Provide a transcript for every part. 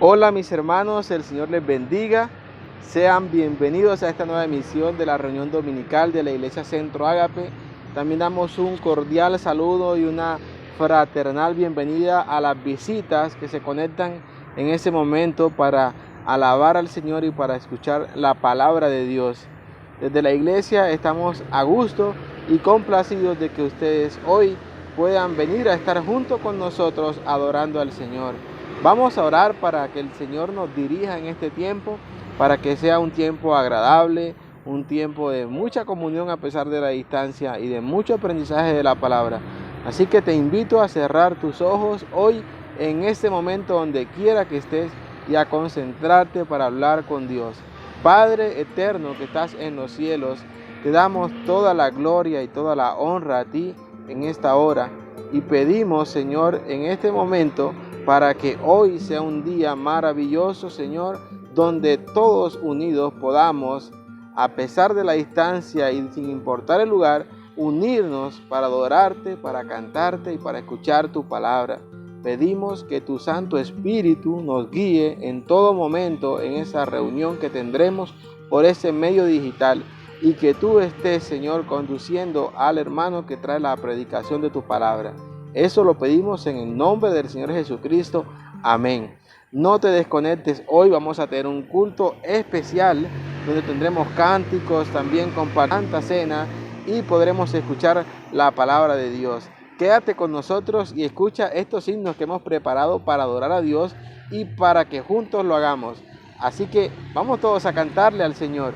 Hola mis hermanos, el Señor les bendiga. Sean bienvenidos a esta nueva emisión de la reunión dominical de la Iglesia Centro Ágape. También damos un cordial saludo y una fraternal bienvenida a las visitas que se conectan en ese momento para alabar al Señor y para escuchar la palabra de Dios. Desde la iglesia estamos a gusto y complacidos de que ustedes hoy puedan venir a estar junto con nosotros adorando al Señor. Vamos a orar para que el Señor nos dirija en este tiempo, para que sea un tiempo agradable, un tiempo de mucha comunión a pesar de la distancia y de mucho aprendizaje de la palabra. Así que te invito a cerrar tus ojos hoy en este momento donde quiera que estés y a concentrarte para hablar con Dios. Padre eterno que estás en los cielos, te damos toda la gloria y toda la honra a ti en esta hora y pedimos, Señor, en este momento para que hoy sea un día maravilloso, Señor, donde todos unidos podamos, a pesar de la distancia y sin importar el lugar, unirnos para adorarte, para cantarte y para escuchar tu palabra. Pedimos que tu Santo Espíritu nos guíe en todo momento en esa reunión que tendremos por ese medio digital y que tú estés, Señor, conduciendo al hermano que trae la predicación de tu palabra. Eso lo pedimos en el nombre del Señor Jesucristo. Amén. No te desconectes, hoy vamos a tener un culto especial donde tendremos cánticos, también con Santa Cena y podremos escuchar la palabra de Dios. Quédate con nosotros y escucha estos himnos que hemos preparado para adorar a Dios y para que juntos lo hagamos. Así que vamos todos a cantarle al Señor.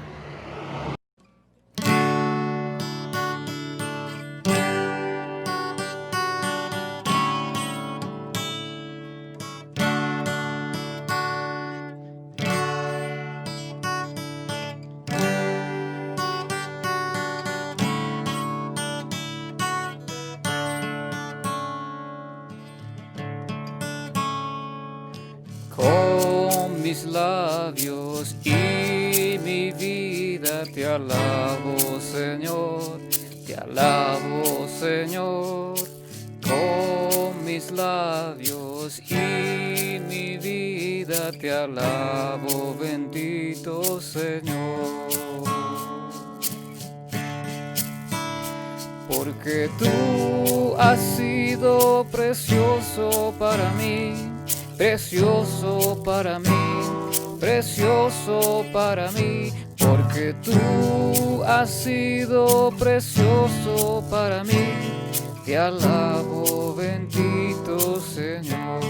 Con mis labios y mi vida te alabo, Señor, te alabo, Señor. Con mis labios y mi vida te alabo, bendito Señor. Porque tú has sido precioso para mí, precioso para mí, precioso para mí, porque tú has sido precioso para mí. Te alabo, bendito Señor.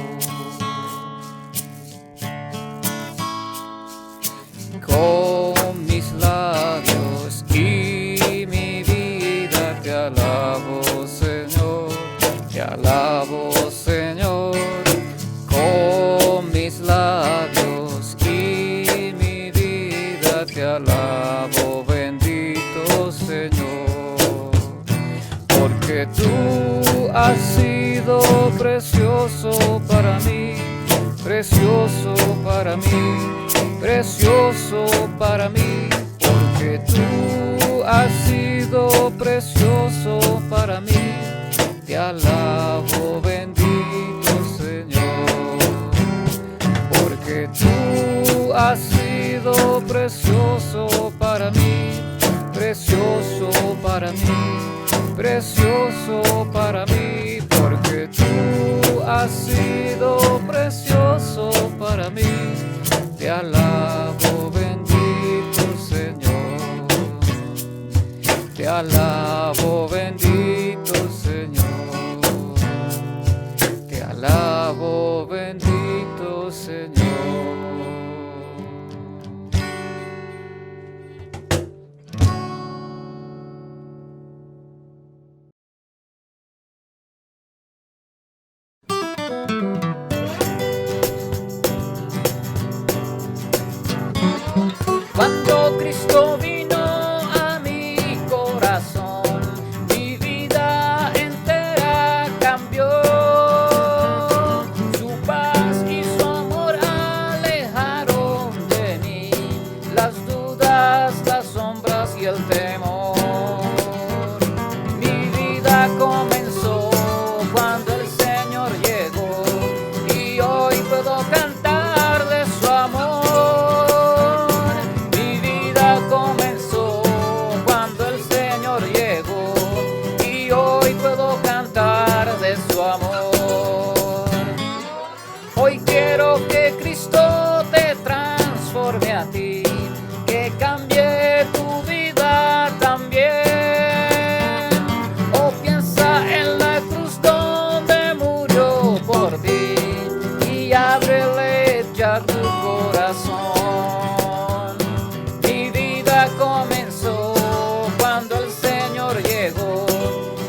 Con mis labios y mi vida te alabo, Señor, te alabo, Señor. Con mis labios y mi vida te alabo, bendito Señor. Porque tú has sido precioso para mí, precioso para mí, precioso para mí. Porque tú has sido precioso para mí. Te alabo, bendito Señor. Porque tú has sido precioso para mí, precioso para mí, precioso para mí. Porque tú has sido precioso para mí. Te alabo, bendito Señor. Te alabo, bendito Señor. Te alabo, bendito Señor. Cuando Cristo vino a mi corazón, mi vida entera cambió. Su paz y su amor alejaron de mí las dudas, las sombras y el temor. Mi vida comenzó cuando el Señor llegó y hoy puedo cantarle cambie tu vida también. O piensa en la cruz donde murió por ti y ábrele ya tu corazón. Mi vida comenzó cuando el Señor llegó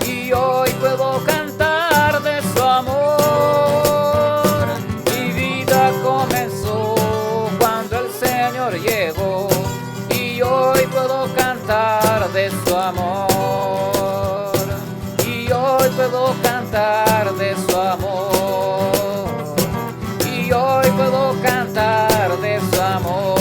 y hoy puedo cantar de su amor. Mi vida comenzó cuando el Señor llegó y hoy puedo cantar de su amor. Y hoy puedo cantar de su amor. Y hoy puedo cantar de su amor.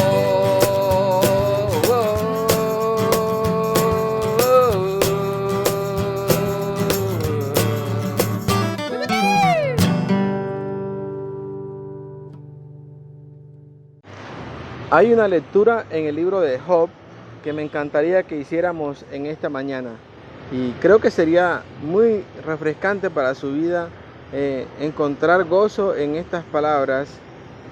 Hay una lectura en el libro de Job que me encantaría que hiciéramos en esta mañana y creo que sería muy refrescante para su vida encontrar gozo en estas palabras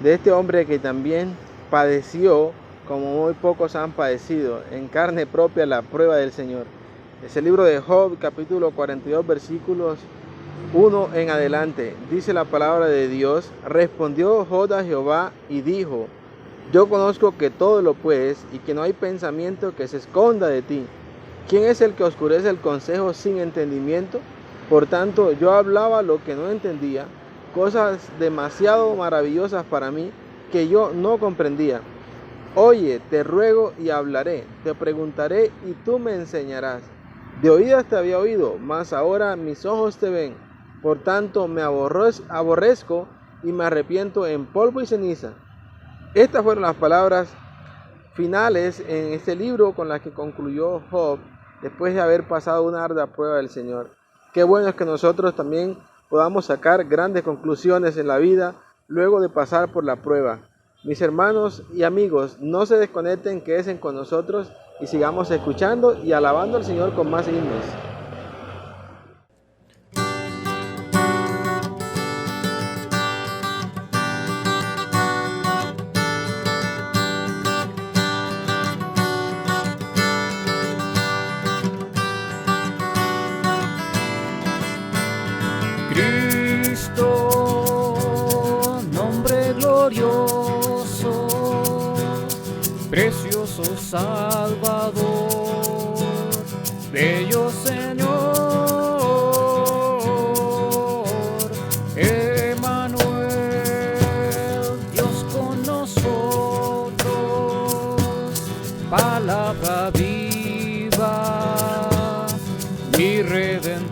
de este hombre que también padeció como muy pocos han padecido en carne propia la prueba del Señor. Es el libro de Job, capítulo 42, versículos 1 en adelante. Dice la palabra de Dios: respondió Job a Jehová y dijo: yo conozco que todo lo puedes y que no hay pensamiento que se esconda de ti. ¿Quién es el que oscurece el consejo sin entendimiento? Por tanto, yo hablaba lo que no entendía, cosas demasiado maravillosas para mí que yo no comprendía. Oye, te ruego y hablaré, te preguntaré y tú me enseñarás. De oídas te había oído, mas ahora mis ojos te ven. Por tanto, me aborrezco y me arrepiento en polvo y ceniza. Estas fueron las palabras finales en este libro con las que concluyó Job después de haber pasado una ardua prueba del Señor. Qué bueno es que nosotros también podamos sacar grandes conclusiones en la vida luego de pasar por la prueba. Mis hermanos y amigos, no se desconecten, quédense con nosotros y sigamos escuchando y alabando al Señor con más himnos. Cristo, nombre glorioso, precioso Salvador, bello Señor, Emmanuel, Dios con nosotros, palabra viva, mi Redentor.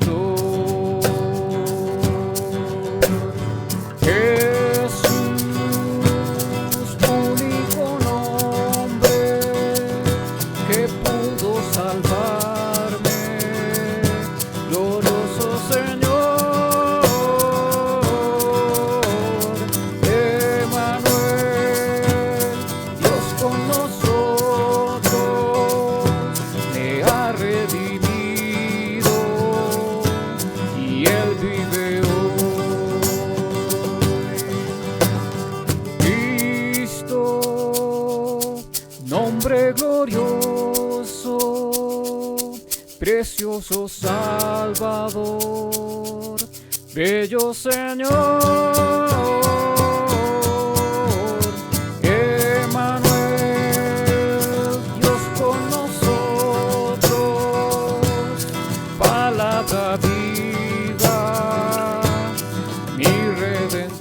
Nombre glorioso, precioso Salvador, bello Señor, Emmanuel, Dios con nosotros, palabra viva, mi Redentor.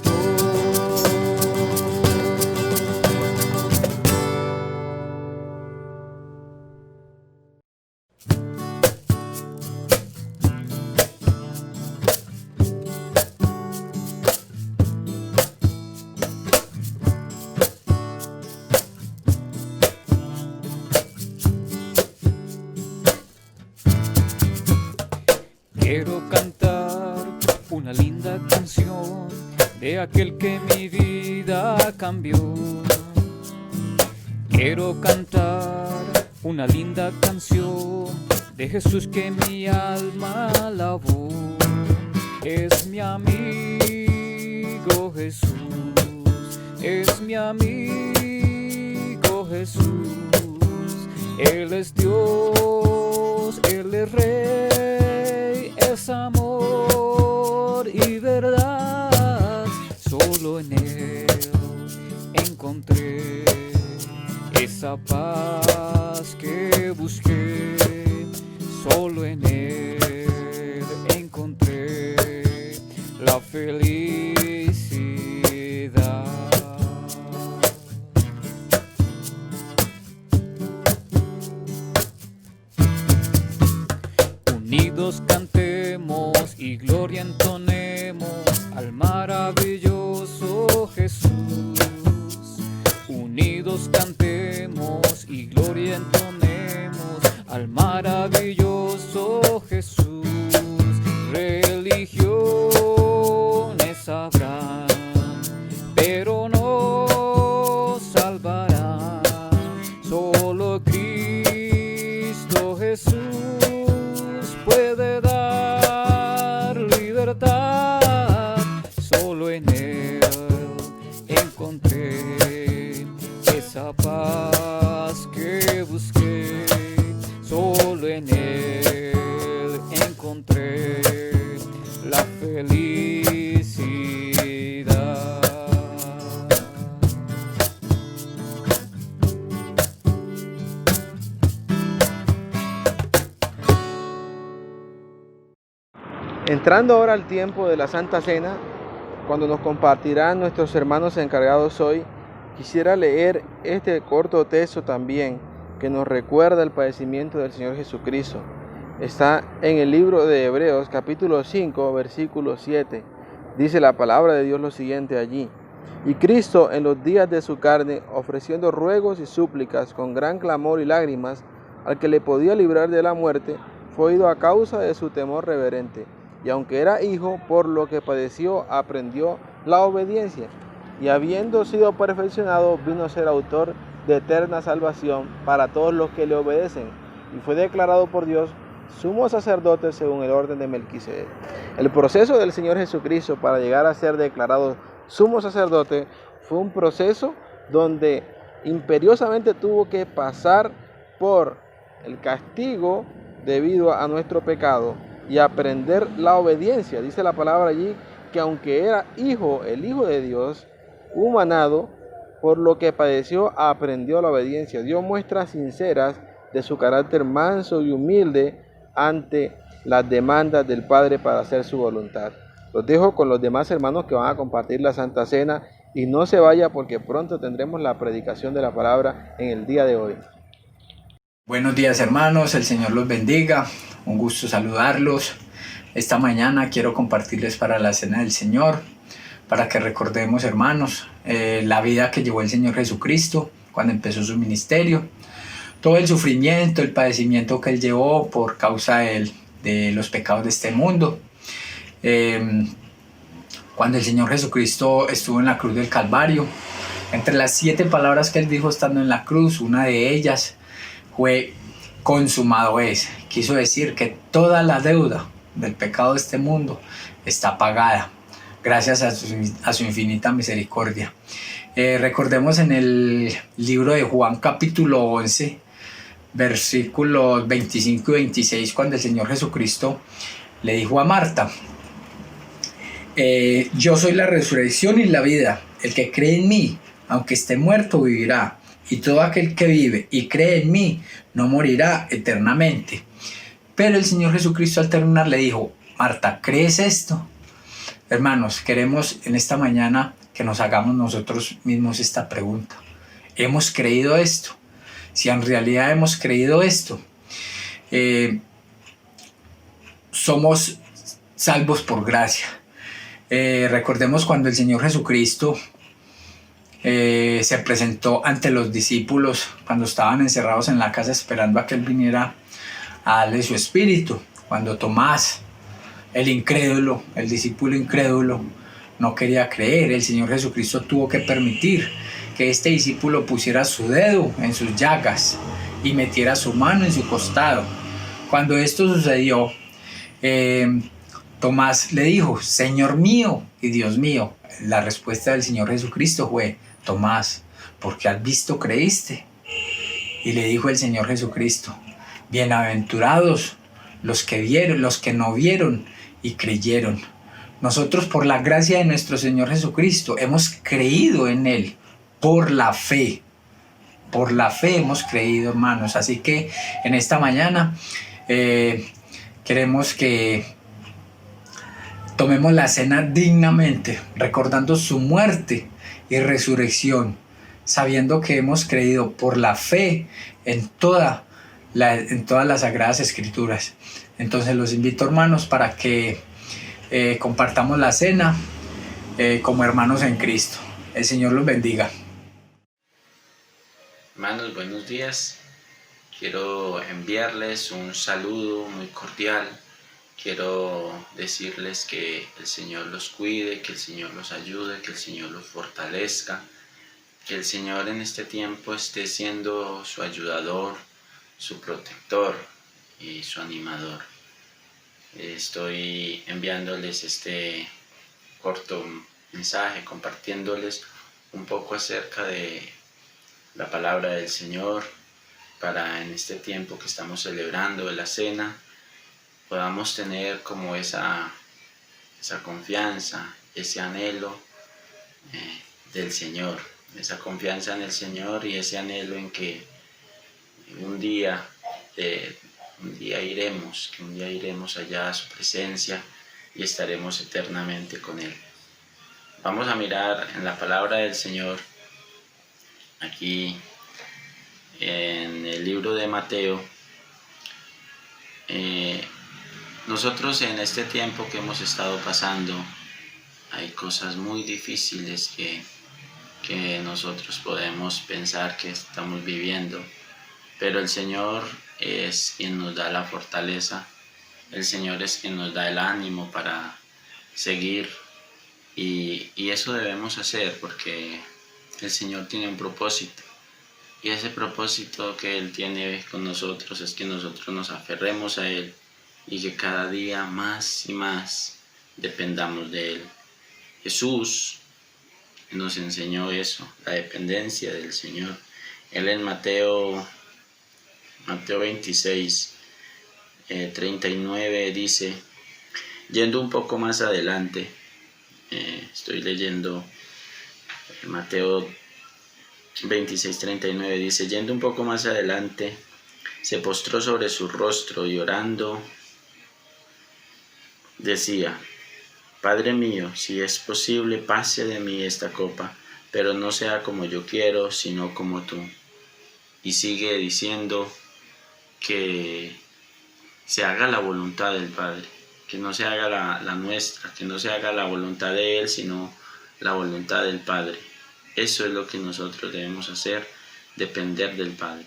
Quiero cantar una linda canción de aquel que mi vida cambió. Quiero cantar una linda canción de Jesús que mi alma alabó. Es mi amigo Jesús, es mi amigo Jesús. Él es Dios, Él es Rey, es amor y verdad. Solo en Él encontré esa paz que busqué. Solo en Él encontré la felicidad. Unidos cantemos y gloria entonemos al maravilloso Jesús. Unidos cantemos y gloria entonemos al maravilloso Jesús. Religiones habrán, pero no salvarán. Solo Cristo Jesús puede dar libertad. Solo en Él encontré esa paz que busqué. Solo en Él encontré la felicidad. Entrando ahora al tiempo de la Santa Cena, cuando nos compartirán nuestros hermanos encargados hoy, quisiera leer este corto texto también que nos recuerda el padecimiento del Señor Jesucristo. Está en el libro de Hebreos capítulo 5 versículo 7. Dice la palabra de Dios lo siguiente allí: y Cristo en los días de su carne, ofreciendo ruegos y súplicas con gran clamor y lágrimas al que le podía librar de la muerte, fue oído a causa de su temor reverente. Y aunque era hijo, por lo que padeció, aprendió la obediencia. Y habiendo sido perfeccionado, vino a ser autor de eterna salvación para todos los que le obedecen. Y fue declarado por Dios sumo sacerdote según el orden de Melquisedec. El proceso del Señor Jesucristo para llegar a ser declarado sumo sacerdote fue un proceso donde imperiosamente tuvo que pasar por el castigo debido a nuestro pecado y aprender la obediencia. Dice la palabra allí que aunque era hijo, el Hijo de Dios, humanado, por lo que padeció, aprendió la obediencia. Dio muestras sinceras de su carácter manso y humilde ante las demandas del Padre para hacer su voluntad. Los dejo con los demás hermanos que van a compartir la Santa Cena y no se vaya porque pronto tendremos la predicación de la palabra en el día de hoy. Buenos días hermanos, el Señor los bendiga, un gusto saludarlos. Esta mañana quiero compartirles para la Cena del Señor, para que recordemos hermanos la vida que llevó el Señor Jesucristo cuando empezó su ministerio, todo el sufrimiento, el padecimiento que Él llevó por causa de los pecados de este mundo. Cuando el Señor Jesucristo estuvo en la cruz del Calvario, entre las 7 palabras que Él dijo estando en la cruz, una de ellas fue consumado es. Quiso decir que toda la deuda del pecado de este mundo está pagada gracias a su infinita misericordia. Recordemos en el libro de Juan capítulo 11 versículos 25 y 26 cuando el Señor Jesucristo le dijo a Marta: yo soy la resurrección y la vida, el que cree en mí aunque esté muerto vivirá, y todo aquel que vive y cree en mí no morirá eternamente. Pero el Señor Jesucristo al terminar le dijo: Marta, ¿crees esto? Hermanos, queremos en esta mañana que nos hagamos nosotros mismos esta pregunta. ¿Hemos creído esto? Si en realidad hemos creído esto, somos salvos por gracia. Recordemos cuando el Señor Jesucristo se presentó ante los discípulos cuando estaban encerrados en la casa esperando a que Él viniera a darle su espíritu. Cuando Tomás, el incrédulo, el discípulo incrédulo, no quería creer, el Señor Jesucristo tuvo que permitir que este discípulo pusiera su dedo en sus llagas y metiera su mano en su costado. Cuando esto sucedió, Tomás le dijo: Señor mío y Dios mío. La respuesta del Señor Jesucristo fue: Tomás, porque has visto, creíste. Y le dijo el Señor Jesucristo: bienaventurados los que vieron, los que no vieron y creyeron. Nosotros, por la gracia de nuestro Señor Jesucristo, hemos creído en Él por la fe. Por la fe hemos creído, hermanos. Así que en esta mañana queremos que tomemos la cena dignamente, recordando su muerte y resurrección, sabiendo que hemos creído por la fe en todas las Sagradas Escrituras. Entonces los invito, hermanos, para que compartamos la cena como hermanos en Cristo. El Señor los bendiga. Hermanos, buenos días. Quiero enviarles un saludo muy cordial. Quiero decirles que el Señor los cuide, que el Señor los ayude, que el Señor los fortalezca, que el Señor en este tiempo esté siendo su ayudador, su protector y su animador. Estoy enviándoles este corto mensaje, compartiéndoles un poco acerca de la palabra del Señor, para en este tiempo que estamos celebrando la cena podamos tener como esa confianza, ese anhelo del Señor, esa confianza en el Señor y ese anhelo en que un día iremos allá a su presencia y estaremos eternamente con Él. Vamos a mirar en la palabra del Señor, aquí en el libro de Mateo. Nosotros en este tiempo que hemos estado pasando, hay cosas muy difíciles que nosotros podemos pensar que estamos viviendo, pero el Señor es quien nos da la fortaleza, el Señor es quien nos da el ánimo para seguir, y eso debemos hacer porque el Señor tiene un propósito, y ese propósito que Él tiene con nosotros es que nosotros nos aferremos a Él y que cada día más y más dependamos de Él. Jesús nos enseñó eso, la dependencia del Señor. Él en Mateo 26, 39 dice, yendo un poco más adelante, estoy leyendo Mateo 26, 39, dice, yendo un poco más adelante, se postró sobre su rostro y orando, decía, Padre mío, si es posible, pase de mí esta copa, pero no sea como yo quiero, sino como tú. Y sigue diciendo que se haga la voluntad del Padre, que no se haga la nuestra, que no se haga la voluntad de Él, sino la voluntad del Padre. Eso es lo que nosotros debemos hacer, depender del Padre.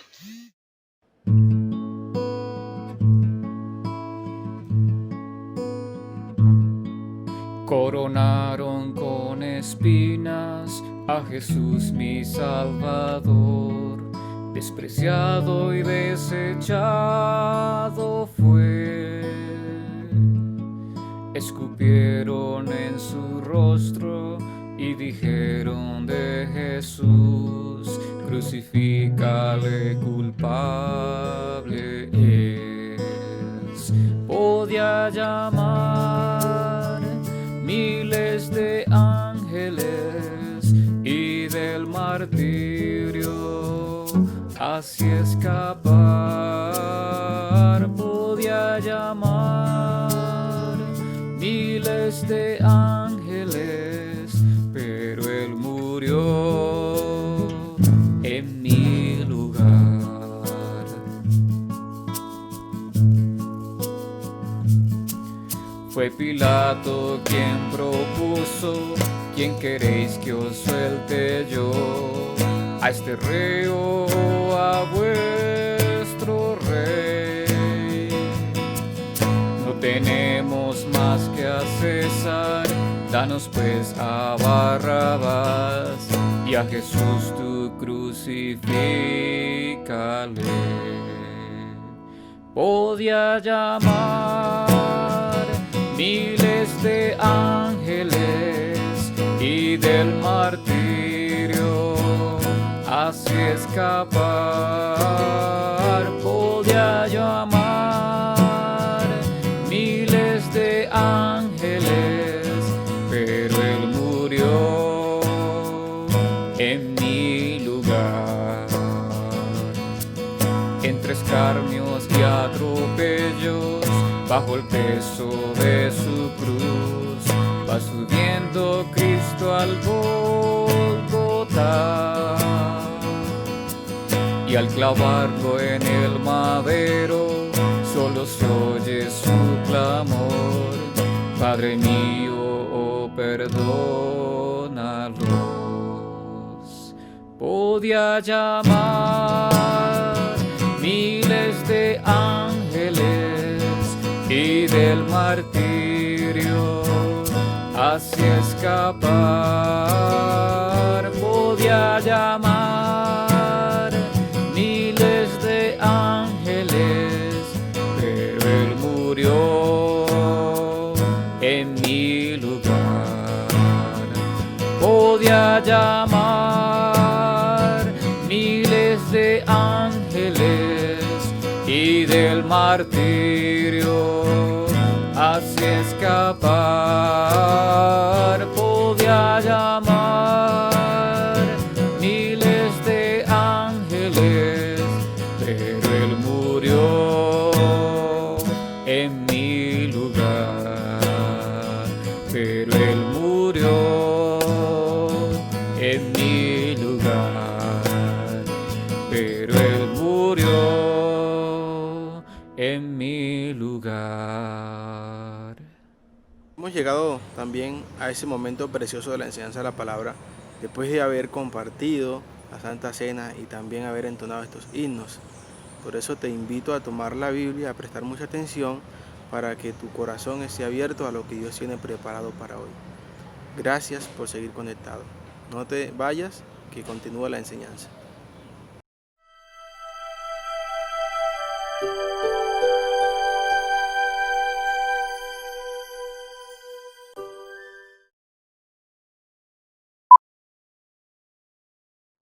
Coronaron con espinas a Jesús mi Salvador, despreciado y desechado fue. Escupieron en su rostro y dijeron de Jesús, crucifícale, culpable es. Podía llamar miles de ángeles y del martirio así escapar. Podía llamar miles de ángeles, pero Él murió en mi lugar. Fue Pilato quien propuso, ¿quién queréis que os suelte yo? A este reo, a vuestro rey. No tenemos más que a César, danos pues a Barrabás, y a Jesús tú crucifícale. Podía llamar miles de ángeles y del martirio así escapar. Podía llamar miles de ángeles, pero él murió en mi lugar. Entre escarnios y atropellos, bajo el peso de su cruz, va subiendo Cristo al Gólgota. Y al clavarlo en el madero, solo se oye su clamor: Padre mío, oh, perdónalos. Podía llamar miles de ángeles y del martirio así escapar. Podía llamar miles de ángeles, pero él murió en mi lugar. Podía llamar miles de ángeles y del martirio así escapar. Podía llamar miles de ángeles, pero él murió en mi lugar. Pero él murió en mi lugar. Pero él murió en mi lugar. Hemos llegado también a ese momento precioso de la enseñanza de la palabra, después de haber compartido la Santa Cena y también haber entonado estos himnos. Por eso te invito a tomar la Biblia, a prestar mucha atención para que tu corazón esté abierto a lo que Dios tiene preparado para hoy. Gracias por seguir conectado. No te vayas, que continúa la enseñanza.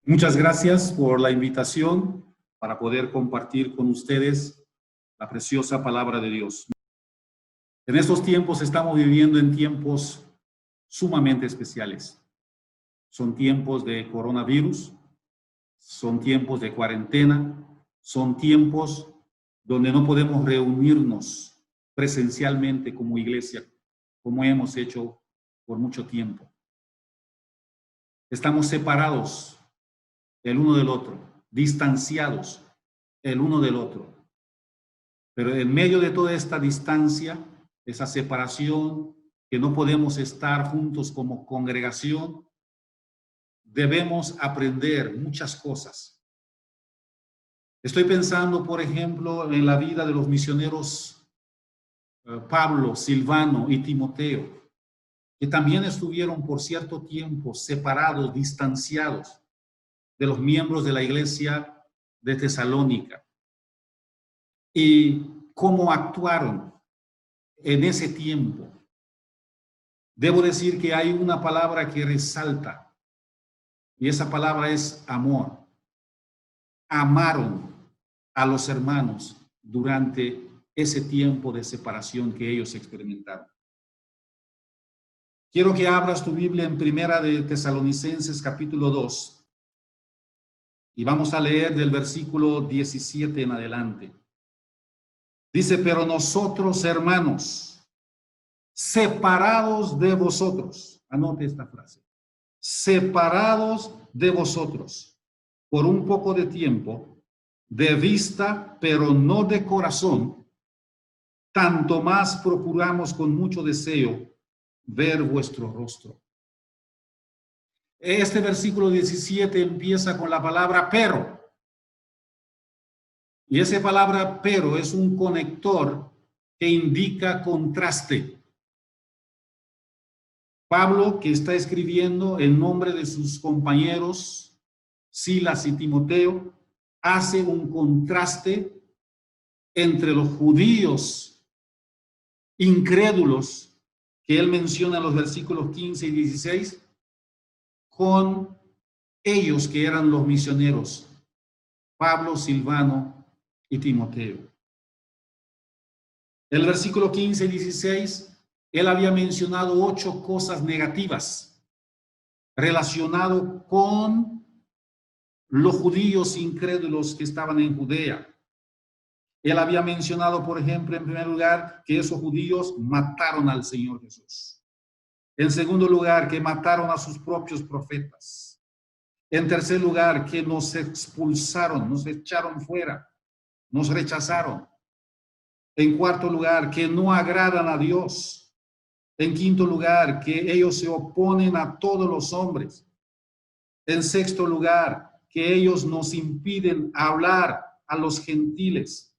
Muchas gracias por la invitación para poder compartir con ustedes la preciosa palabra de Dios. En estos tiempos estamos viviendo en tiempos sumamente especiales. Son tiempos de coronavirus, son tiempos de cuarentena, son tiempos donde no podemos reunirnos presencialmente como iglesia, como hemos hecho por mucho tiempo. Estamos separados el uno del otro, distanciados el uno del otro. Pero en medio de toda esta distancia, esa separación, que no podemos estar juntos como congregación, debemos aprender muchas cosas. Estoy pensando, por ejemplo, en la vida de los misioneros Pablo, Silvano y Timoteo, que también estuvieron por cierto tiempo separados, distanciados de los miembros de la iglesia de Tesalónica, y cómo actuaron en ese tiempo. Debo decir que hay una palabra que resalta, y esa palabra es amor. Amaron a los hermanos durante ese tiempo de separación que ellos experimentaron. Quiero que abras tu Biblia en Primera de Tesalonicenses capítulo 2, y vamos a leer del versículo 17 en adelante. Dice: pero nosotros, hermanos, separados de vosotros, anote esta frase, separados de vosotros, por un poco de tiempo, de vista, pero no de corazón, tanto más procuramos con mucho deseo ver vuestro rostro. Este versículo 17 empieza con la palabra pero. Y esa palabra pero es un conector que indica contraste. Pablo, que está escribiendo en nombre de sus compañeros Silas y Timoteo, hace un contraste entre los judíos incrédulos que él menciona en los versículos 15 y 16 con ellos que eran los misioneros, Pablo, Silvano y Timoteo. El versículo 15 y 16, él había mencionado 8 cosas negativas relacionado con los judíos incrédulos que estaban en Judea. Él había mencionado, por ejemplo, en primer lugar, que esos judíos mataron al Señor Jesús. En segundo lugar, que mataron a sus propios profetas. En tercer lugar, que nos expulsaron, nos echaron fuera, nos rechazaron. En cuarto lugar, que no agradan a Dios. En quinto lugar, que ellos se oponen a todos los hombres. En sexto lugar, que ellos nos impiden hablar a los gentiles.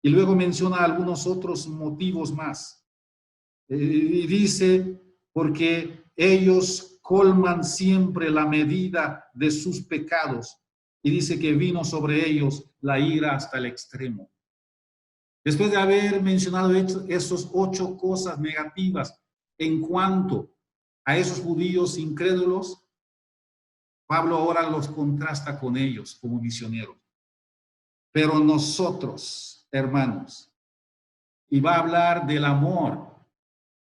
Y luego menciona algunos otros motivos más. Y dice, porque ellos colman siempre la medida de sus pecados. Y dice que vino sobre ellos la ira hasta el extremo. Después de haber mencionado esos 8 cosas negativas en cuanto a esos judíos incrédulos, Pablo ahora los contrasta con ellos como misioneros. Pero nosotros, hermanos, y va a hablar del amor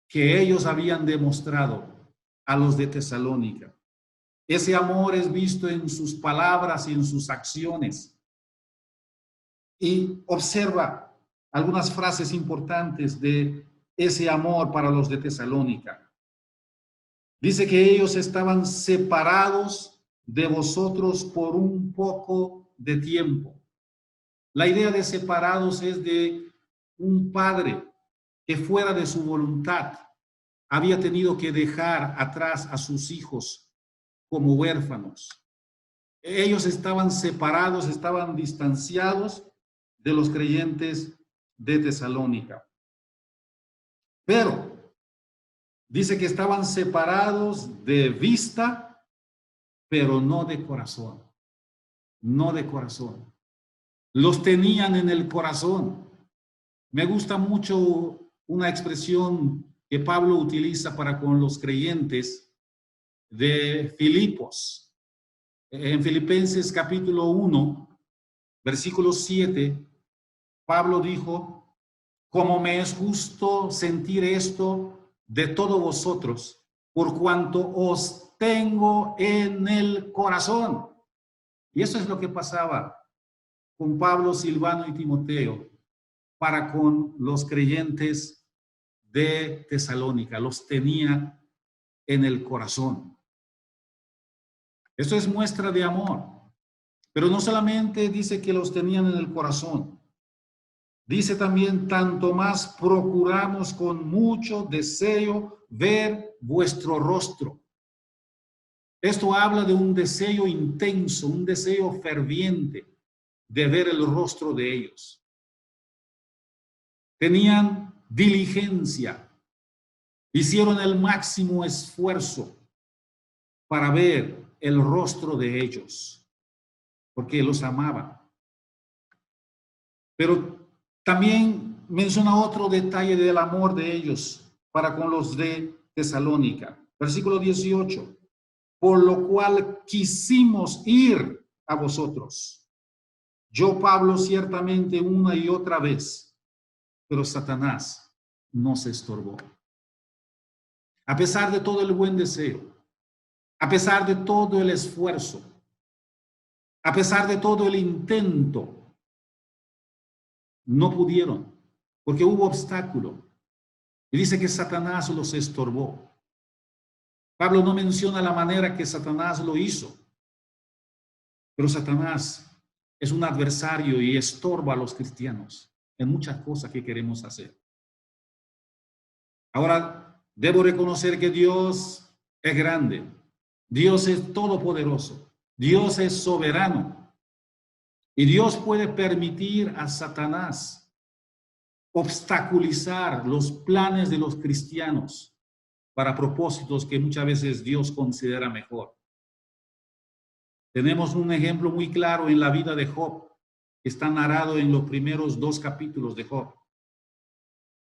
que ellos habían demostrado a los de Tesalónica. Ese amor es visto en sus palabras y en sus acciones. Y observa algunas frases importantes de ese amor para los de Tesalónica. Dice que ellos estaban separados de vosotros por un poco de tiempo. La idea de separados es de un padre que fuera de su voluntad había tenido que dejar atrás a sus hijos como huérfanos. Ellos estaban separados, estaban distanciados de los creyentes de Tesalónica. Pero dice que estaban separados de vista, pero no de corazón. No de corazón. Los tenían en el corazón. Me gusta mucho una expresión que Pablo utiliza para con los creyentes de Filipos. En Filipenses capítulo 1, versículo 7, Pablo dijo, como me es justo sentir esto de todos vosotros, por cuanto os tengo en el corazón. Y eso es lo que pasaba con Pablo, Silvano y Timoteo para con los creyentes de Tesalónica. Los tenía en el corazón. Esto es muestra de amor. Pero no solamente dice que los tenían en el corazón. Dice también, tanto más procuramos con mucho deseo ver vuestro rostro. Esto habla de un deseo intenso, un deseo ferviente de ver el rostro de ellos. Tenían diligencia, hicieron el máximo esfuerzo para ver el rostro de ellos, porque los amaban. Pero también menciona otro detalle del amor de ellos para con los de Tesalónica. Versículo 18. Por lo cual quisimos ir a vosotros. Yo, Pablo, ciertamente una y otra vez, pero Satanás nos estorbó. A pesar de todo el buen deseo, a pesar de todo el esfuerzo, a pesar de todo el intento, no pudieron, porque hubo obstáculo. Y dice que Satanás los estorbó. Pablo no menciona la manera que Satanás lo hizo, pero Satanás es un adversario y estorba a los cristianos en muchas cosas que queremos hacer. Ahora, debo reconocer que Dios es grande, Dios es todopoderoso, Dios es soberano y Dios puede permitir a Satanás obstaculizar los planes de los cristianos para propósitos que muchas veces Dios considera mejor. Tenemos un ejemplo muy claro en la vida de Job, que está narrado en los primeros 2 capítulos de Job.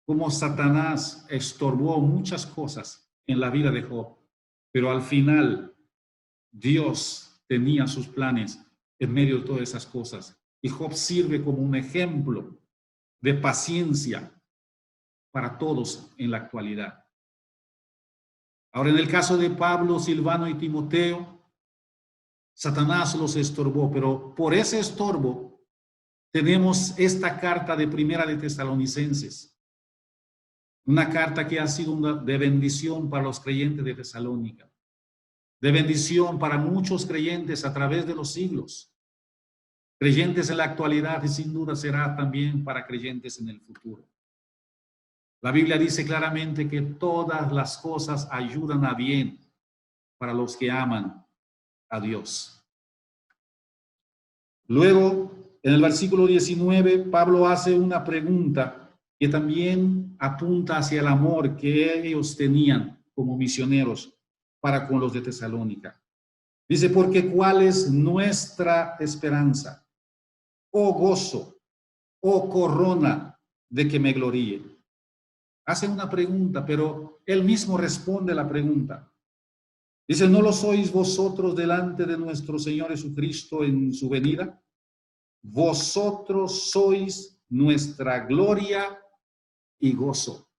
Cómo Satanás estorbó muchas cosas en la vida de Job, pero al final Dios tenía sus planes en medio de todas esas cosas. Y Job sirve como un ejemplo de paciencia para todos en la actualidad. Ahora, en el caso de Pablo, Silvano y Timoteo, Satanás los estorbó, pero por ese estorbo tenemos esta carta de Primera de Tesalonicenses, una carta que ha sido de bendición para los creyentes de Tesalónica, de bendición para muchos creyentes a través de los siglos, creyentes en la actualidad y sin duda será también para creyentes en el futuro. La Biblia dice claramente que todas las cosas ayudan a bien para los que aman a Dios. Luego, en el versículo 19, Pablo hace una pregunta que también apunta hacia el amor que ellos tenían como misioneros para con los de Tesalónica. Dice, porque ¿cuál es nuestra esperanza? Oh gozo, oh corona de que me gloríe. Hace una pregunta, pero él mismo responde la pregunta. Dice, ¿no lo sois vosotros delante de nuestro Señor Jesucristo en su venida? Vosotros sois nuestra gloria y gozo.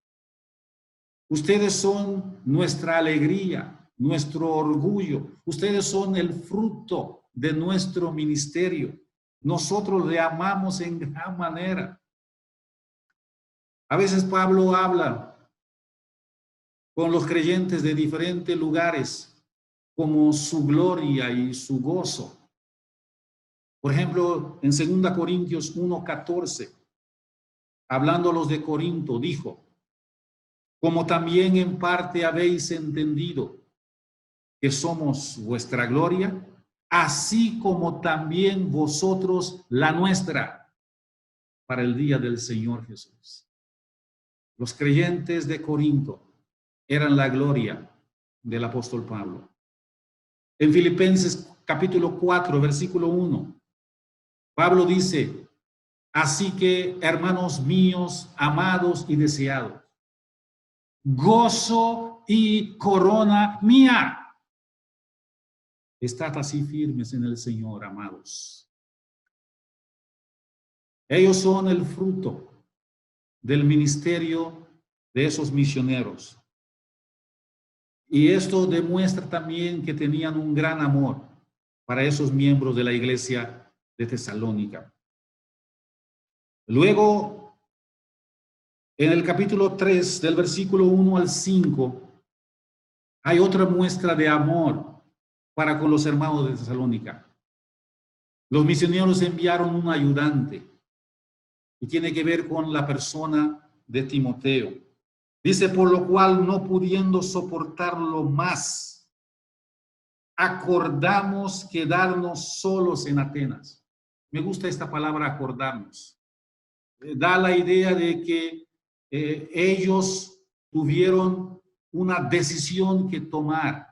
Ustedes son nuestra alegría, nuestro orgullo. Ustedes son el fruto de nuestro ministerio. Nosotros le amamos en gran manera. A veces Pablo habla con los creyentes de diferentes lugares como su gloria y su gozo. Por ejemplo, en 2 Corintios 1:14, hablando a los de Corinto, dijo, como también en parte habéis entendido que somos vuestra gloria, así como también vosotros la nuestra, para el día del Señor Jesús. Los creyentes de Corinto eran la gloria del apóstol Pablo. En Filipenses capítulo 4, versículo 1, Pablo dice, así que, hermanos míos, amados y deseados, gozo y corona mía, estad así firmes en el Señor, amados. Ellos son el fruto del ministerio de esos misioneros. Y esto demuestra también que tenían un gran amor para esos miembros de la iglesia de Tesalónica. Luego, en el capítulo 3, del versículo 1 al 5, hay otra muestra de amor para con los hermanos de Tesalónica. Los misioneros enviaron un ayudante y tiene que ver con la persona de Timoteo. Dice, por lo cual, no pudiendo soportarlo más, acordamos quedarnos solos en Atenas. Me gusta esta palabra, acordarnos. Da la idea de que ellos tuvieron una decisión que tomar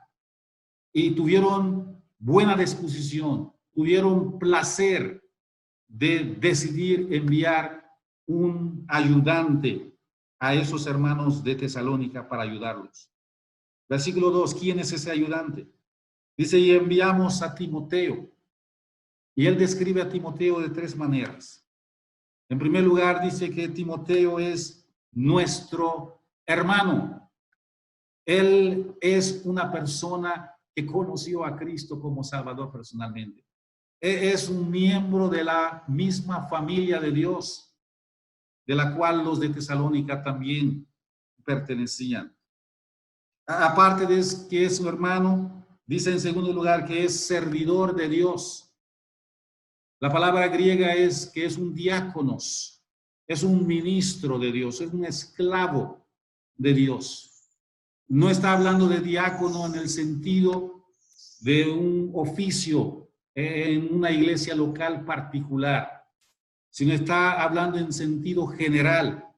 y tuvieron buena disposición, tuvieron placer de decidir enviar un ayudante a esos hermanos de Tesalónica para ayudarlos. Versículo 2, ¿quién es ese ayudante? Dice, y enviamos a Timoteo. Y él describe a Timoteo de tres maneras. En primer lugar, dice que Timoteo es nuestro hermano. Él es una persona que conoció a Cristo como Salvador personalmente. Es un miembro de la misma familia de Dios, de la cual los de Tesalónica también pertenecían. Aparte de que es su hermano, dice en segundo lugar que es servidor de Dios. La palabra griega es que es un diáconos, es un ministro de Dios, es un esclavo de Dios. No está hablando de diácono en el sentido de un oficio en una iglesia local particular, sino está hablando en sentido general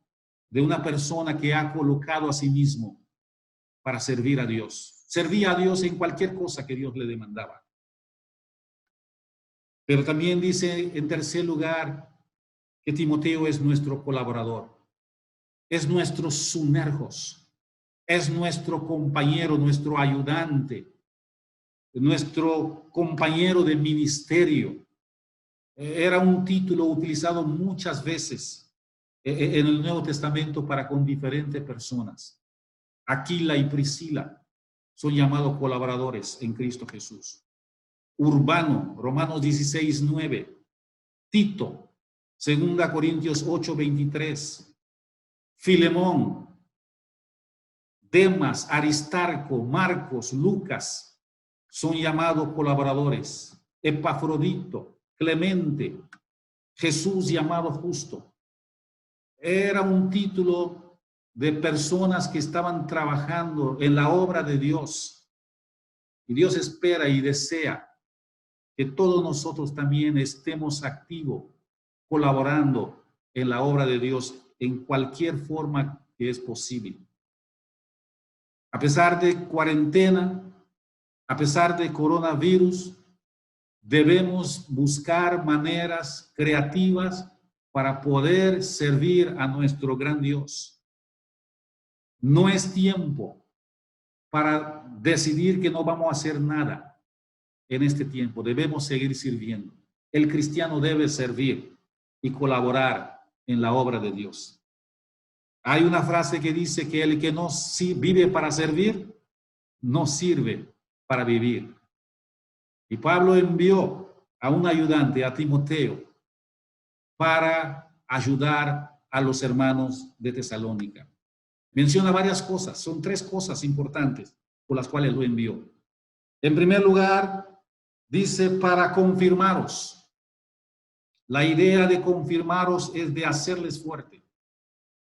de una persona que ha colocado a sí mismo para servir a Dios. Servía a Dios en cualquier cosa que Dios le demandaba. Pero también dice en tercer lugar que Timoteo es nuestro colaborador, es nuestro sumergos, es nuestro compañero, nuestro ayudante. nuestro compañero de ministerio. Era un título utilizado muchas veces en el Nuevo Testamento para con diferentes personas. Aquila y Priscila son llamados colaboradores en Cristo Jesús. Urbano, Romanos 16:9. Tito, 2 Corintios 8:23. Filemón, Demas, Aristarco, Marcos, Lucas son llamados colaboradores. Epafrodito, Clemente, Jesús llamado justo. Era un título de personas que estaban trabajando en la obra de Dios. Y Dios espera y desea que todos nosotros también estemos activos, colaborando en la obra de Dios en cualquier forma que es posible. A pesar de cuarentena, a pesar de coronavirus, debemos buscar maneras creativas para poder servir a nuestro gran Dios. No es tiempo para decidir que no vamos a hacer nada en este tiempo. Debemos seguir sirviendo. El cristiano debe servir y colaborar en la obra de Dios. Hay una frase que dice que el que no vive para servir, no sirve para vivir. Y Pablo envió a un ayudante, a Timoteo, para ayudar a los hermanos de Tesalónica. Menciona varias cosas, son 3 cosas importantes por las cuales lo envió. En primer lugar, dice para confirmaros. La idea de confirmaros es de hacerles fuerte,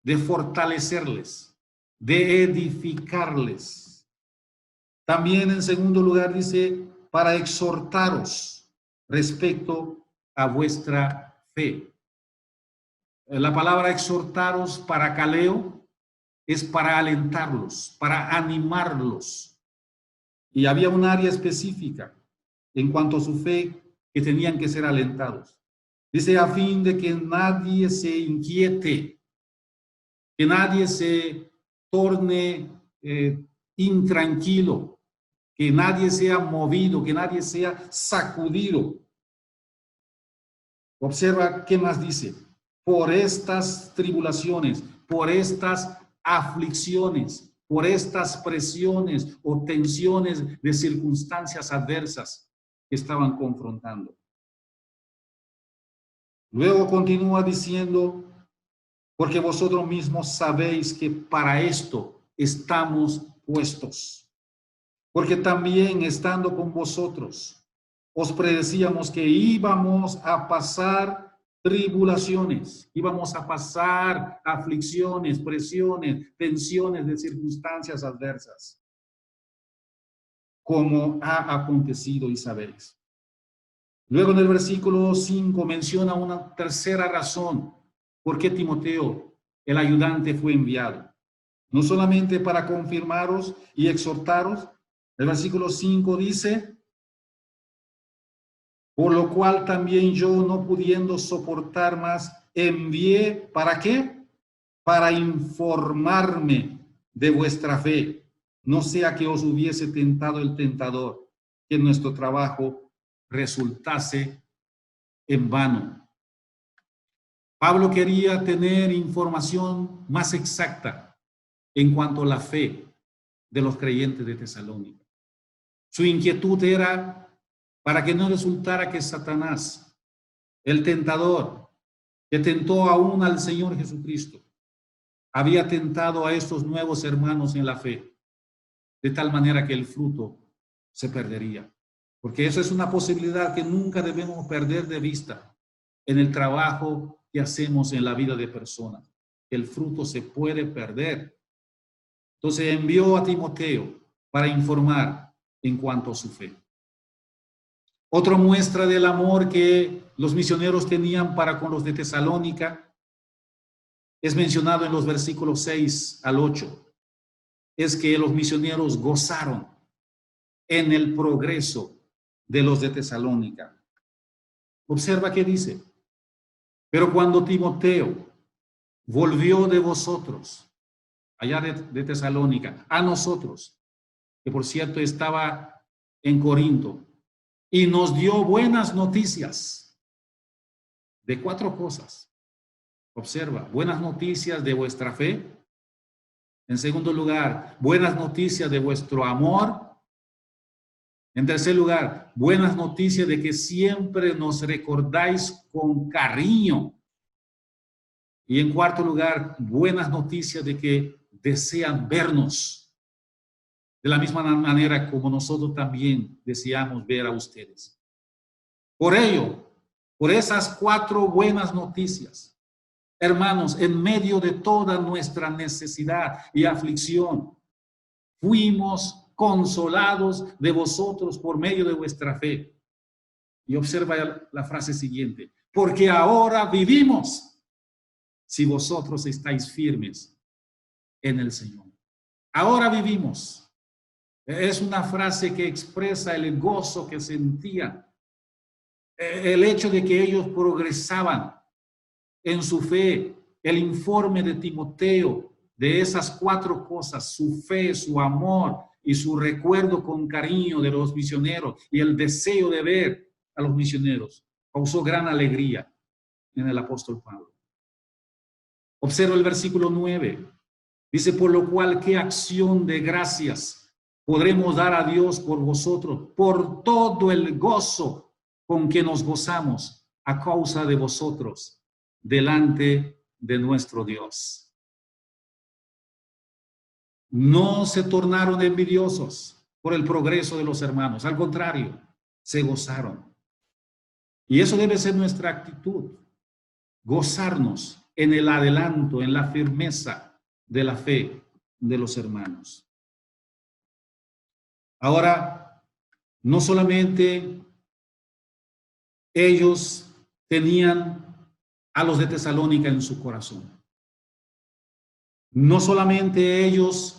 de fortalecerles, de edificarles. También en segundo lugar dice para exhortaros respecto a vuestra fe. La palabra exhortaros para caleo es para alentarlos, para animarlos. Y había un área específica en cuanto a su fe que tenían que ser alentados. Dice a fin de que nadie se inquiete, que nadie se torne intranquilo, que nadie sea movido, que nadie sea sacudido. Observa qué más dice. Por estas tribulaciones, por estas aflicciones, por estas presiones o tensiones de circunstancias adversas que estaban confrontando. Luego continúa diciendo, porque vosotros mismos sabéis que para esto estamos puestos. Porque también estando con vosotros, os predecíamos que íbamos a pasar tribulaciones, íbamos a pasar aflicciones, presiones, tensiones de circunstancias adversas, como ha acontecido y sabéis. Luego en el versículo 5 menciona una tercera razón por qué Timoteo, el ayudante, fue enviado. No solamente para confirmaros y exhortaros, el versículo 5 dice, por lo cual también yo, no pudiendo soportar más, envié, ¿para qué? Para informarme de vuestra fe, no sea que os hubiese tentado el tentador, que nuestro trabajo resultase en vano. Pablo quería tener información más exacta en cuanto a la fe de los creyentes de Tesalónica. Su inquietud era para que no resultara que Satanás, el tentador, que tentó aún al Señor Jesucristo, había tentado a estos nuevos hermanos en la fe, de tal manera que el fruto se perdería. Porque eso es una posibilidad que nunca debemos perder de vista en el trabajo que hacemos en la vida de personas. El fruto se puede perder. Entonces envió a Timoteo para informar en cuanto a su fe. Otra muestra del amor que los misioneros tenían para con los de Tesalónica es mencionado en los versículos 6 al 8. Es que los misioneros gozaron en el progreso de los de Tesalónica. Observa qué dice. Pero cuando Timoteo volvió de vosotros, allá de Tesalónica, a nosotros, que por cierto estaba en Corinto y nos dio buenas noticias de 4 cosas. Observa, buenas noticias de vuestra fe. En segundo lugar, buenas noticias de vuestro amor. En tercer lugar, buenas noticias de que siempre nos recordáis con cariño. Y en cuarto lugar, buenas noticias de que desean vernos de la misma manera como nosotros también deseamos ver a ustedes. Por ello, por esas 4 buenas noticias, hermanos, en medio de toda nuestra necesidad y aflicción, fuimos consolados de vosotros por medio de vuestra fe. Y observa la frase siguiente: porque ahora vivimos si vosotros estáis firmes en el Señor. Ahora vivimos. Es una frase que expresa el gozo que sentían, el hecho de que ellos progresaban en su fe. El informe de Timoteo de esas 4 cosas, su fe, su amor y su recuerdo con cariño de los misioneros y el deseo de ver a los misioneros, causó gran alegría en el apóstol Pablo. Observa el versículo 9. Dice: por lo cual, ¿qué acción de gracias podremos dar a Dios por vosotros, por todo el gozo con que nos gozamos a causa de vosotros delante de nuestro Dios? No se tornaron envidiosos por el progreso de los hermanos, al contrario, se gozaron. Y eso debe ser nuestra actitud, gozarnos en el adelanto, en la firmeza de la fe de los hermanos. Ahora, no solamente ellos tenían a los de Tesalónica en su corazón, no solamente ellos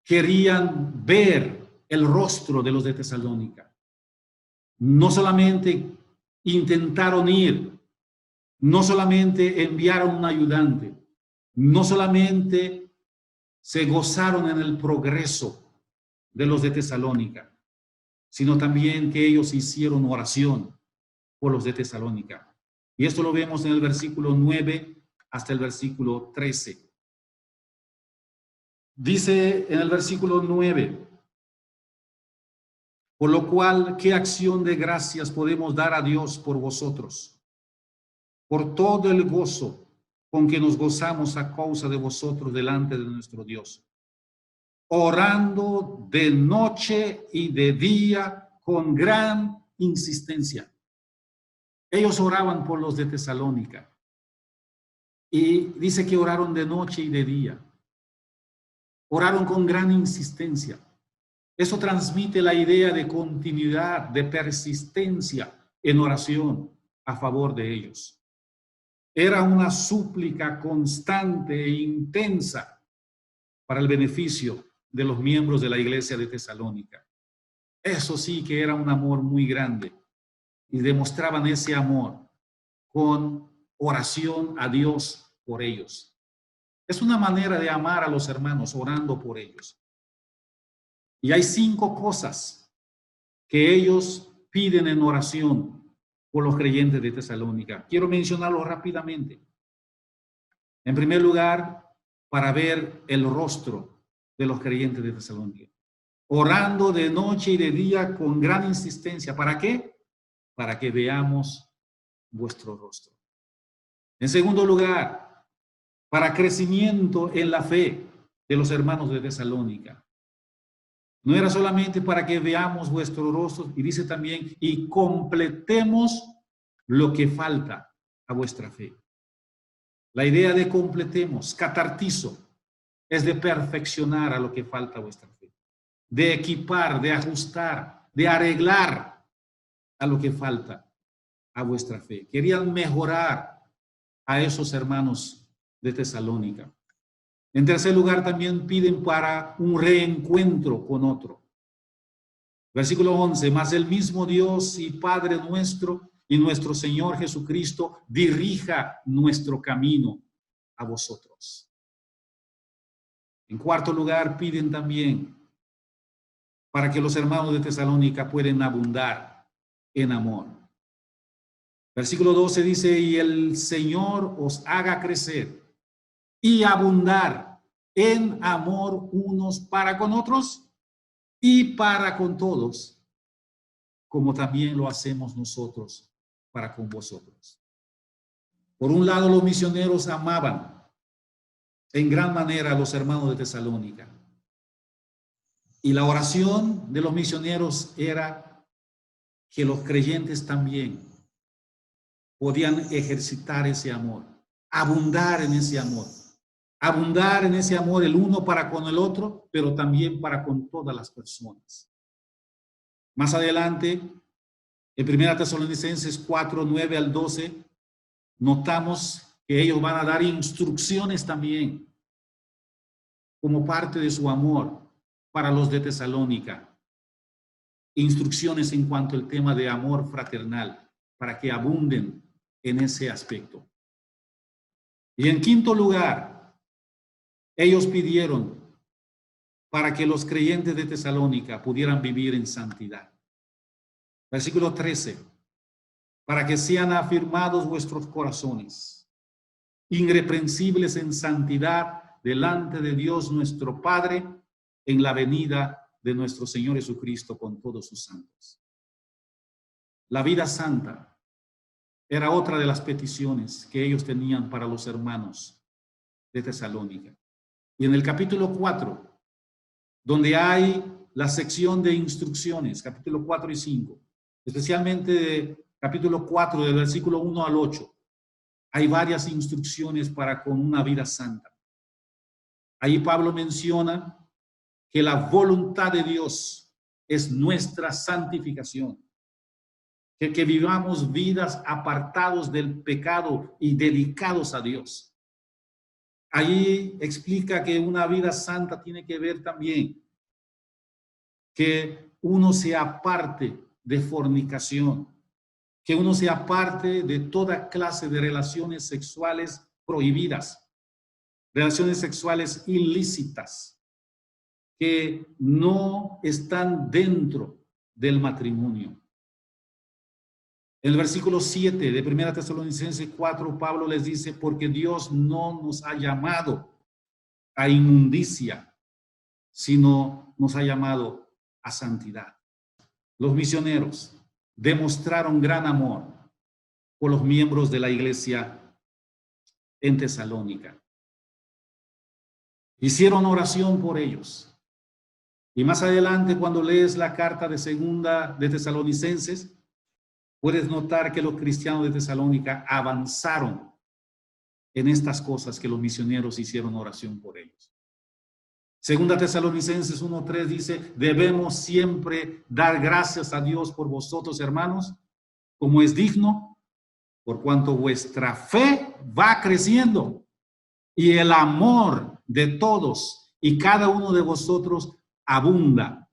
querían ver el rostro de los de Tesalónica, no solamente intentaron ir, no solamente enviaron un ayudante, no solamente se gozaron en el progreso de los de Tesalónica, sino también que ellos hicieron oración por los de Tesalónica. Y esto lo vemos en el versículo 9 hasta el versículo 13. Dice en el versículo 9: por lo cual, ¿qué acción de gracias podemos dar a Dios por vosotros? Por todo el gozo con que nos gozamos a causa de vosotros delante de nuestro Dios, orando de noche y de día con gran insistencia. Ellos oraban por los de Tesalónica y dice que oraron de noche y de día. Oraron con gran insistencia. Eso transmite la idea de continuidad, de persistencia en oración a favor de ellos. Era una súplica constante e intensa para el beneficio de los miembros de la iglesia de Tesalónica. Eso sí que era un amor muy grande y demostraban ese amor con oración a Dios por ellos. Es una manera de amar a los hermanos, orando por ellos. Y hay 5 cosas que ellos piden en oración por los creyentes de Tesalónica. Quiero mencionarlo rápidamente. En primer lugar, para ver el rostro de los creyentes de Tesalónica. Orando de noche y de día con gran insistencia. ¿Para qué? Para que veamos vuestro rostro. En segundo lugar, para crecimiento en la fe de los hermanos de Tesalónica. No era solamente para que veamos vuestro rostro, y dice también, y completemos lo que falta a vuestra fe. La idea de completemos, catartizo, es de perfeccionar a lo que falta a vuestra fe, de equipar, de ajustar, de arreglar a lo que falta a vuestra fe. Querían mejorar a esos hermanos de Tesalónica. En tercer lugar, también piden para un reencuentro con otro. Versículo 11, mas el mismo Dios y Padre nuestro y nuestro Señor Jesucristo dirija nuestro camino a vosotros. En cuarto lugar, piden también para que los hermanos de Tesalónica puedan abundar en amor. Versículo 12 dice, y el Señor os haga crecer y abundar en amor unos para con otros y para con todos, como también lo hacemos nosotros para con vosotros. Por un lado, los misioneros amaban en gran manera a los hermanos de Tesalónica. Y la oración de los misioneros era que los creyentes también podían ejercitar ese amor, abundar en ese amor el uno para con el otro, pero también para con todas las personas. Más adelante, en 1 Tesalonicenses 4, 9 al 12, notamos que ellos van a dar instrucciones también como parte de su amor para los de Tesalónica. Instrucciones en cuanto al tema de amor fraternal, para que abunden en ese aspecto. Y en quinto lugar, ellos pidieron para que los creyentes de Tesalónica pudieran vivir en santidad. Versículo 13, para que sean afirmados vuestros corazones, irreprensibles en santidad delante de Dios nuestro Padre, en la venida de nuestro Señor Jesucristo con todos sus santos. La vida santa era otra de las peticiones que ellos tenían para los hermanos de Tesalónica. Y en el capítulo 4, donde hay la sección de instrucciones, capítulo 4 y 5, especialmente de capítulo 4, del versículo 1 al 8, hay varias instrucciones para con una vida santa. Ahí Pablo menciona que la voluntad de Dios es nuestra santificación, que vivamos vidas apartados del pecado y dedicados a Dios. Ahí explica que una vida santa tiene que ver también que uno se aparte de fornicación, que uno se aparte de toda clase de relaciones sexuales prohibidas, relaciones sexuales ilícitas, que no están dentro del matrimonio. En el versículo 7 de 1 Tesalonicenses 4, Pablo les dice, porque Dios no nos ha llamado a inmundicia, sino nos ha llamado a santidad. Los misioneros demostraron gran amor por los miembros de la iglesia en Tesalónica. Hicieron oración por ellos. Y más adelante, cuando lees la carta de segunda de Tesalonicenses, puedes notar que los cristianos de Tesalónica avanzaron en estas cosas que los misioneros hicieron oración por ellos. Segunda Tesalonicenses 1:3 dice, debemos siempre dar gracias a Dios por vosotros, hermanos, como es digno, por cuanto vuestra fe va creciendo y el amor de todos y cada uno de vosotros abunda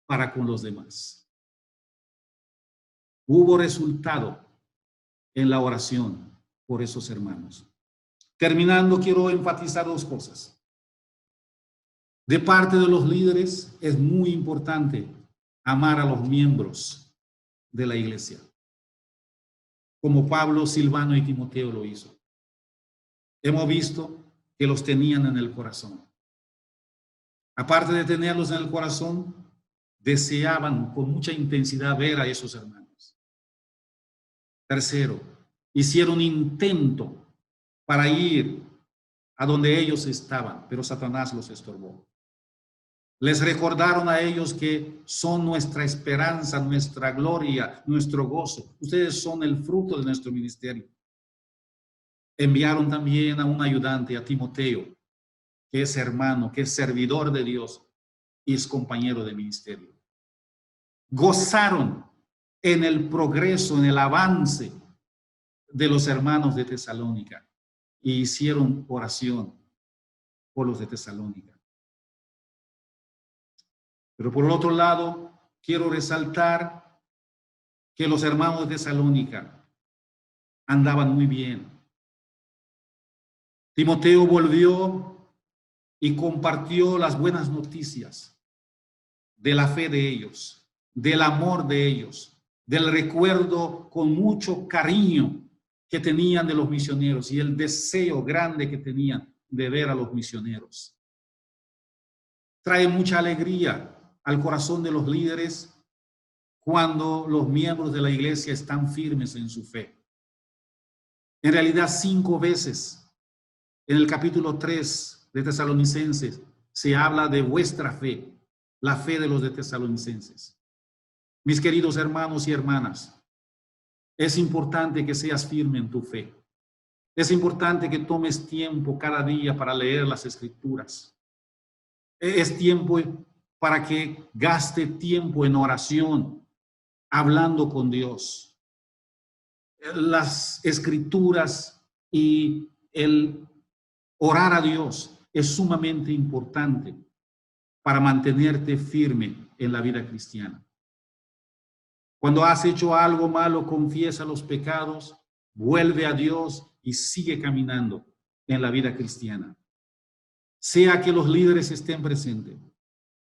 para con los demás. Hubo resultado en la oración por esos hermanos. Terminando, quiero enfatizar dos cosas. De parte de los líderes es muy importante amar a los miembros de la iglesia, como Pablo, Silvano y Timoteo lo hizo. Hemos visto que los tenían en el corazón. Aparte de tenerlos en el corazón, deseaban con mucha intensidad ver a esos hermanos. Tercero, hicieron intento para ir a donde ellos estaban, pero Satanás los estorbó. Les recordaron a ellos que son nuestra esperanza, nuestra gloria, nuestro gozo. Ustedes son el fruto de nuestro ministerio. Enviaron también a un ayudante, a Timoteo, que es hermano, que es servidor de Dios y es compañero de ministerio. Gozaron en el progreso, en el avance de los hermanos de Tesalónica y hicieron oración por los de Tesalónica. Pero por el otro lado, quiero resaltar que los hermanos de Tesalónica andaban muy bien. Timoteo volvió y compartió las buenas noticias de la fe de ellos, del amor de ellos, del recuerdo con mucho cariño que tenían de los misioneros y el deseo grande que tenían de ver a los misioneros. Trae mucha alegría al corazón de los líderes cuando los miembros de la iglesia están firmes en su fe. En realidad, 5 veces en el capítulo 3 de Tesalonicenses se habla de vuestra fe, la fe de los de Tesalonicenses. Mis queridos hermanos y hermanas, es importante que seas firme en tu fe. Es importante que tomes tiempo cada día para leer las Escrituras. Es tiempo para que gaste tiempo en oración, hablando con Dios. Las Escrituras y el orar a Dios es sumamente importante para mantenerte firme en la vida cristiana. Cuando has hecho algo malo, confiesa los pecados, vuelve a Dios y sigue caminando en la vida cristiana. Sea que los líderes estén presentes,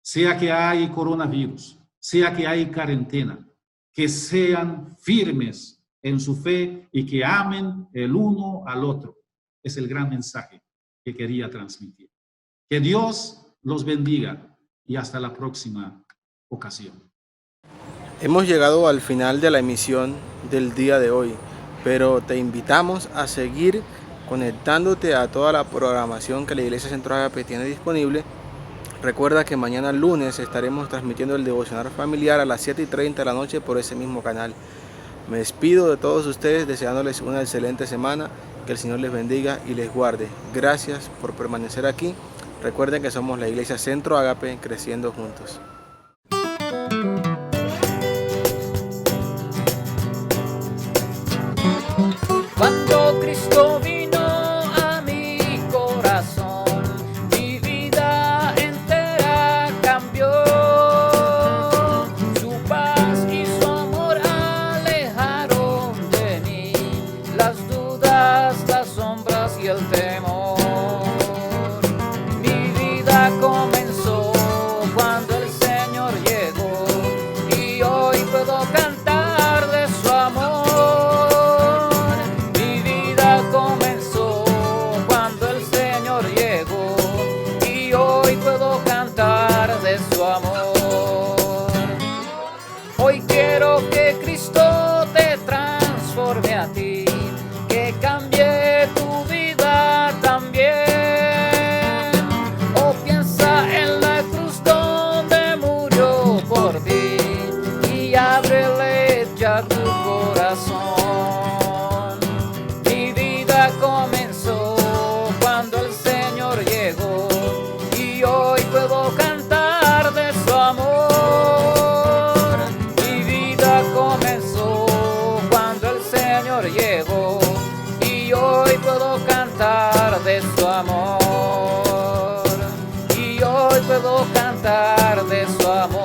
sea que hay coronavirus, sea que hay cuarentena, que sean firmes en su fe y que amen el uno al otro. Es el gran mensaje que quería transmitir. Que Dios los bendiga y hasta la próxima ocasión. Hemos llegado al final de la emisión del día de hoy, pero te invitamos a seguir conectándote a toda la programación que la Iglesia Centro Ágape tiene disponible. Recuerda que mañana lunes estaremos transmitiendo el devocional familiar a las 7:30 de la noche por ese mismo canal. Me despido de todos ustedes deseándoles una excelente semana, que el Señor les bendiga y les guarde. Gracias por permanecer aquí. Recuerden que somos la Iglesia Centro Ágape, creciendo juntos. Cuando Cristo vino a mi corazón, mi vida entera cambió. Su paz y su amor alejaron de mí las dudas, las sombras y el temor. Mi vida comenzó cuando el Señor llegó y hoy puedo cantar de su amor. Comenzó cuando el Señor llegó y hoy puedo cantar de su amor. Hoy quiero que Cristo te transforme a ti, que cambie tu vida también. Oh, piensa en la cruz donde murió por ti y ábrele ya tu corazón. Comenzó cuando el Señor llegó y hoy puedo cantar de su amor. Mi vida comenzó cuando el Señor llegó y hoy puedo cantar de su amor. Y hoy puedo cantar de su amor.